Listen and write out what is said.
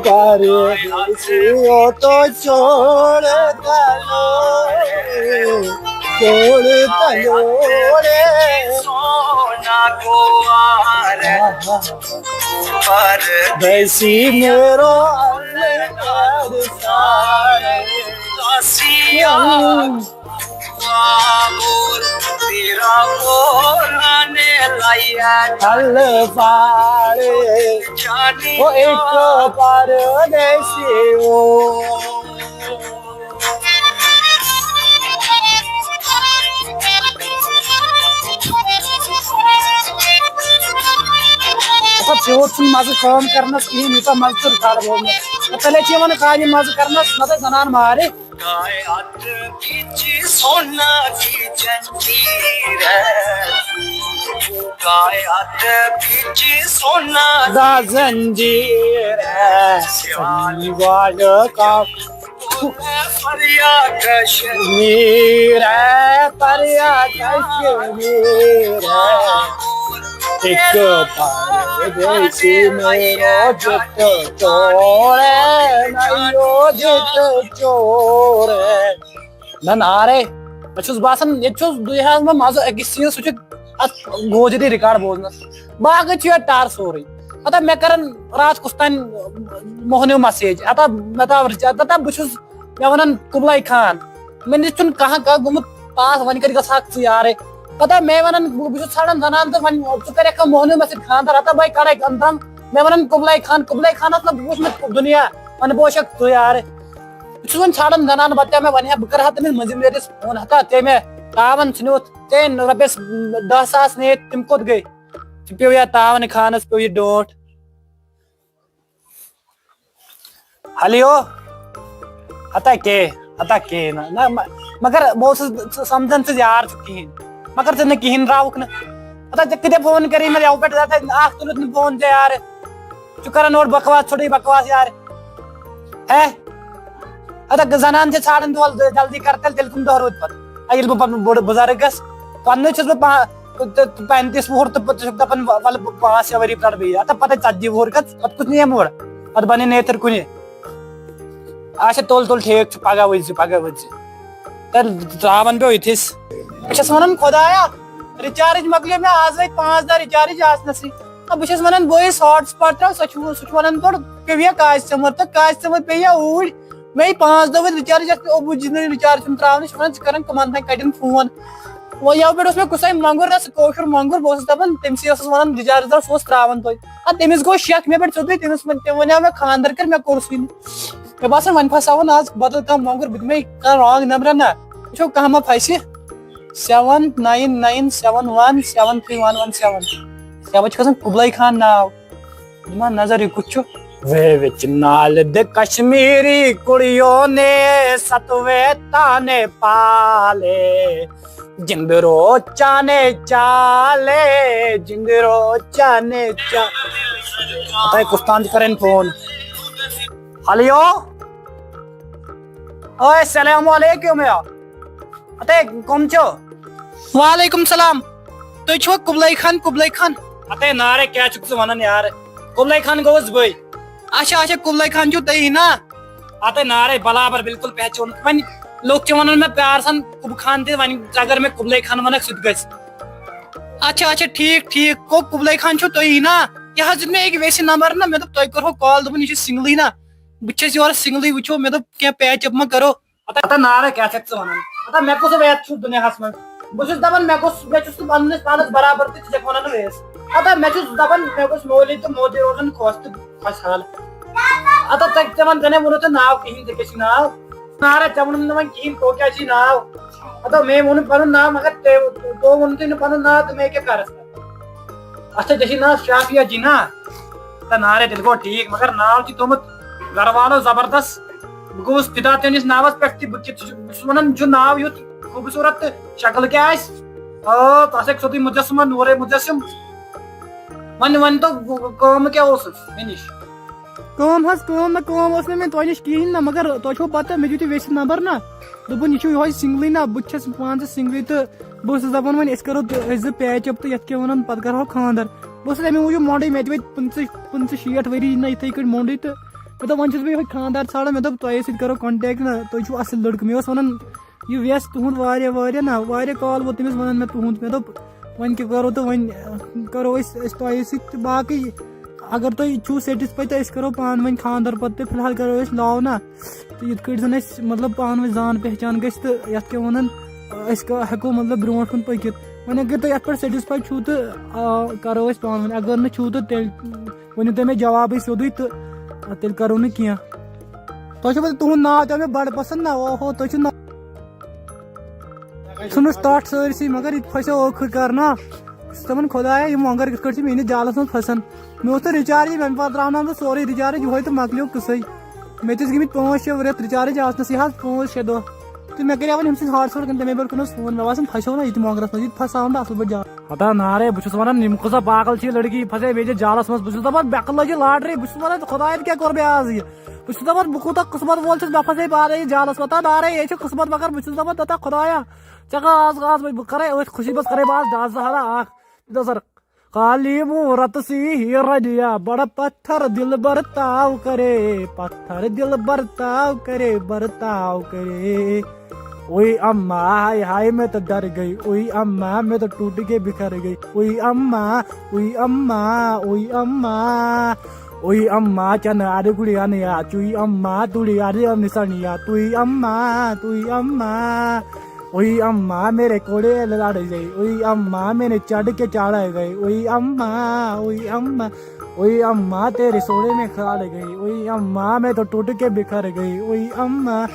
परदेसियों तो छोड़ दलो रे सोना को आरे परदेसी मेरो अलग सारे दासिया बोल तेरा बोलाने लाया चल पारे जानी वो एक परदेसी हो प्योर मजे काम करनस कहीं यूटा मज तो रिकॉर्ड बोलने पहले वन कह मजे करनस नत जनान मारे कायत बीच सोना की जंजीर कायत बीच सोना दा जंजीर सनी वाल का फरिया कश्मीर परिया कश्मीर एक परदेसी मेरो जित चोरे नयो जित चोरे नारे बस बसान ये दुनिया में मज अकिस चीज सह गोजरी रिकॉर्ड बोलनस बाकी टार सोरे अत मे कर रात कुछ तान मोहनियो मैसेज अत मे बस मे वन कुबलाई खान मे नश कह गुमुत पास वन कर यारे पता मे वन बहुत ठान जनान तो वन कर मोहनियो मैसेज खानदार अत बह कर अंतरम मे वन कुबलाई खान वो दुनिया वन बोश तु यार वन ठान जनान बता मे वन बह कर तमिस मजिम रेटिस फोन हता ते मे तावन नुत ते रपस 10,000 ने तम कोत गई पे या तावन खानस पे डोट हलियो हता के ना मगर बहुत समझन से यार कहीं मगर ते कहीं रावक न अता कदे फोन करी मैं आउ पे आख तुलत न फोन दे यार चु कर नोट बकवास छोड़ी बकवास यार है अता जनान से छाड़न दोल जल्दी करतल दिल तुम दोहरोत पर अइल बड़ बुजुर्गस पन्ने छस 35 वोर तो दपन वल 5 वरी पड़ भी आता पता 40 वोर का पत कुछ नहीं मोड़ पत बने नेतर कुनी आशा तोल ठीक पगा वज तर रावन पे इथिस छस वनन खुदाया रिचार्ज मकले में आज 5000 रिचार्ज आसनसी अब छस वनन बोइस हॉटस्पॉट सच वनन तोड़ पे कास्टमर पे या ऊड़ मैं 5 दफे रिचार्ज अब जिन रिचार्ज त्रावन वन कर कमान कटन फोन वो यव पे कुछ मंगुर कोशर मंगुर बहुत दपान तमसी वन रिचार्ज त्रावन तमिस गो शक मे पे सोदे तमिस वन मे खानदर कर मे कोर्स मे बासान वन फसावन आज बदल कम मंगुर मे रॉन्ग नंबर ना वो कह मा फंसी 7997173117 कुबलाई खान नाव नजर कुछ वे विच नाल दे कश्मीरी कुड़ियों ने सतवे ताने पाले जिंदरो चाने चाले जिंदरो चाने चाले कुस्तान करें फोन हलियो ओए सलाम वालेकुम या अते कम छो वालेकुम सलाम तो छो कुबलाई खान अते नारे क्या छुक वनन यार कुबलाई खान गोस बई अच्छा कुबलाई खान जो तई ना अते नारे बराबर बिल्कुल पहचान वन लोग वन मैं प्यार सन कुब खान ते वन अगर मैं कुबलाई खान वन सुत गस अच्छा ठीक को कुबलाई खान छो तई ना यह मे एक वैसे नंबर ना मैं तो तय करो कॉल दबन ये सिंगली ना बस योर सिंगली वो मे तो क्या पैच अप मा करो अता नारे क्या छक वन अता मैं को वेत छु दुनिया हस में बस दबन मैं पन्नस पानस बराबर ते छक वन वेस अता मैं दबन मैं को मोली तो मोदी रोजन खोस्त खसाल अता तक तमन तने मुनो तो नाव कहीं ते किसी नाव नारे चमन मन कहीं को क्या छी नाव अता मैं मुन पन नाव मगर तो मुन ते पन नाव तो मैं क्या करस अच्छा जैसी ना शाफिया जी ना ता नारे दिल को ठीक मगर नाव की तुम घर वालों जबरदस्त गोस पिता तेनिस नावस पे वनन जो नाव युत खूबसूरत शक्ल क्या है तसे सोती मुजस्सम नूरे मुजस्सम वन तो काम क्या मिनिश कम मैं तो कहीं ना मगर तो पता मे दित वेस नंबर ना दोपन यह सिंगली ना बहुत पान सिंगली तो बहुत दपान वन करो पैच अप तो ये वन पे करो खानदार بہٕ اوسُس اَمہِ موٗجوٗب مونڈٕے مےٚ تہِ وٲتۍ 50-60 ؤری نہ یِتھَے کٔنۍ مونڈٕے تہٕ مےٚ دوٚپ وۄنۍ چھُس بہٕ یِہوے خانٛدار ژھانٛڈان مےٚ دوٚپ تۄہے سۭتۍ کَرو کَنٹیکٹ نہ تُہۍ چھُو اَصٕل لٔڑکہٕ مےٚ اوس وَنان یہِ وٮ۪س تُہُنٛد واریاہ نہ واریاہ کال ووت تٔمِس وَنان مےٚ تُہُنٛد مےٚ دوٚپ وۄنۍ کیٛاہ کَرو تہٕ وۄنۍ کَرو أسۍ تۄہے سۭتۍ تہٕ باقٕے اگر تُہۍ چھُو سیٹِسفاے تہٕ أسۍ کَرو پانہٕ ؤنۍ خانٛدر پَتہٕ تہٕ فِلحال کَرو أسۍ لاو نہ تہٕ یِتھ کٲٹھۍ زَن اَسہِ مطلب پانہٕ ؤنۍ زان پہچان گژھِ تہٕ یَتھ کیٛاہ وَنان أسۍ ہٮ۪کو مطلب برونٛٹھ کُن پٔکِتھ وۄنۍ اگر تُہۍ یَتھ پٮ۪ٹھ سیٹِسفاے چھُو تہٕ کَرو أسۍ پانہٕ ؤنۍ اگر نہٕ چھُو تہٕ تیٚلہِ ؤنِو تُہۍ مےٚ جوابٕے سیوٚدُے تہٕ تیٚلہِ کَرو نہٕ کینٛہہ تۄہہِ چھُو پَتہٕ تُہُنٛد ناو تہِ آو مےٚ بَڑٕ پَسنٛد نہ اوہو تُہۍ چھُو ناو ژھٕنُس تَٹھ سٲرسٕے مگر یہِ تہِ پھسیو ٲخٕر کار نا بہٕ چھُس دَپان خۄدایا یِم مۄنٛگَر کِتھ کٲٹھۍ چھِ میٛٲنِس جالَس منٛز پھسان مےٚ اوس نہٕ رِچارجٕے وۄنۍ پَتہٕ ترٛاوناو بہٕ سورُے رِچارٕج یِہوے تہٕ مۄکلیو قٕصَے مےٚ تہِ ٲسۍ گٔمٕتۍ 5-6 رٮ۪تھ رِچارٕج آسنَسٕے حظ 5-6 دۄہ تہٕ مےٚ کَریو وۄنۍ أمۍ سٕنٛدۍ ہاٹ سپاٹ کٔنۍ تَمے پٮ۪ٹھ کوٚرنَس فون مےٚ باسان پھسیو نا یہِ تہِ مۄنٛگرَس منٛز یہِ تہِ پھساوَن بہٕ اَصٕل پٲٹھۍ جال ہتا نارے بہٕ چھُس وَنان یِم کۭژاہ پاگل چھِ یہِ لٔڑکی یہِ پھسے میٛٲنِس جالَس منٛز بہٕ چھُس دَپان بٮ۪کہٕ لٔج یہِ لاٹرٛی بہٕ چھُس وَنان خۄداین کیٛاہ کوٚر مےٚ آز یہِ بہٕ چھُس دَپان بہٕ کوٗتاہ قٕسمَت وول چھُس مےٚ پھسے پانَے یہِ جالَس پَتہ نارے یے چھُ قٕسمَت مگر بہٕ چھُس دَپان تَتھ خۄدایا ژےٚ آز بہٕ کَرے أتھۍ خوشی منٛز کَرے بہٕ آز ڈانس ہنا اکھ سر کالی مورت سی ہیرا دیا بڑا پتھر دل برتاؤ کرے پتھر دل برتاؤ کرے اوئی اماں ہائے ہائے میں تو ڈر گئی اوئی اماں میں تو ٹوٹ کے بکھر گئی اوئی اماں اوئی اماں چنار گڑیا نیا چوئی اماں تڑیا نسانیا توئی اماں اوئی اماں میرے کوڑے لڑ گئی اوئی اماں میں نے چڑھ کے چاڑ گئی اوئی اماں تیرے سوڑے میں کھاڑ گئی اوئی اماں میں تو ٹوٹ کے بکھر گئی اوئی اماں